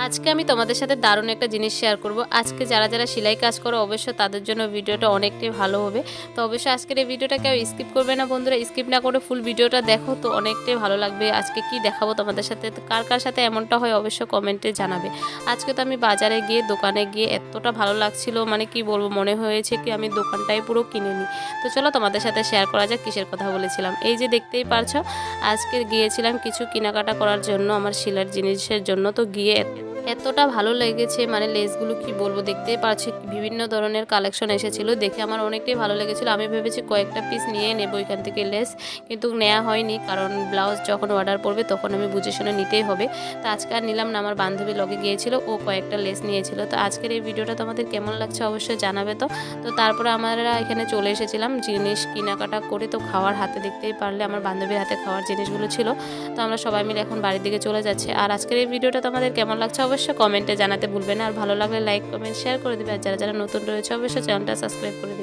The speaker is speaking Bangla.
আজকে আমি তোমাদের সাথে দারুণ একটা জিনিস শেয়ার করব। আজকে যারা যারা সেলাই কাজ করো অবশ্যই তাদের জন্য ভিডিওটা অনেকটাই ভালো হবে। তো অবশ্যই আজকের এই ভিডিওটা কেউ স্কিপ করবে না বন্ধুরা, স্কিপ না করে ফুল ভিডিওটা দেখো, তো অনেকটাই ভালো লাগবে। আজকে কি দেখাবো তোমাদের সাথে, তো কার কার সাথে এমনটা হয় অবশ্যই কমেন্টে জানাবে। আজকে তো আমি বাজারে গিয়ে দোকানে গিয়ে এতটা ভালো লাগছিল, মানে কি বলবো, মনে হয়েছে কি আমি দোকানটাই পুরো কিনে নিই। তো চলো তোমাদের সাথে শেয়ার করা যাক কিসের কথা বলেছিলাম। এই যে দেখতেই পারছো, আজকে গিয়েছিলাম কিছু কেনাকাটা করার জন্য আমার সেলাইয়ের জিনিসের জন্য। তো গিয়ে এতটা ভালো লেগেছে, মানে লেসগুলো কি বলবো, দেখতেই পাচ্ছি বিভিন্ন ধরনের কালেকশন এসেছিলো, দেখে আমার অনেকটাই ভালো লেগেছিলো। আমি ভেবেছি কয়েকটা পিস নিয়ে নেবো এখান থেকে লেস, কিন্তু নেওয়া হয়নি, কারণ ব্লাউজ যখন অর্ডার পড়বে তখন আমি বুঝে শুনে নিতেই হবে। তো আজকে আর নিলাম না, আমার বান্ধবী লগে গিয়েছিল, ও কয়েকটা লেস নিয়েছিল। তো আজকের এই ভিডিওটা তোমাদের কেমন লাগছে অবশ্যই জানাবে। তো তারপরে আমরা এখানে চলে এসেছিলাম জিনিস কেনাকাটা করে। তো খাওয়ার হাতে দেখতেই পারলে আমার বান্ধবীর হাতে খাওয়ার জিনিসগুলো ছিল। তো আমরা সবাই মিলে এখন বাড়ির দিকে চলে যাচ্ছি। আর আজকের এই ভিডিওটা তোমাদের কেমন লাগছে অবশ্যই কমেন্টে জানাতে ভুলবে না। আর ভালো লাগলে লাইক কমেন্ট শেয়ার করে দিবে। আর যারা যারা নতুন রয়েছে অবশ্যই চ্যানেলটা সাবস্ক্রাইব করে দিবে।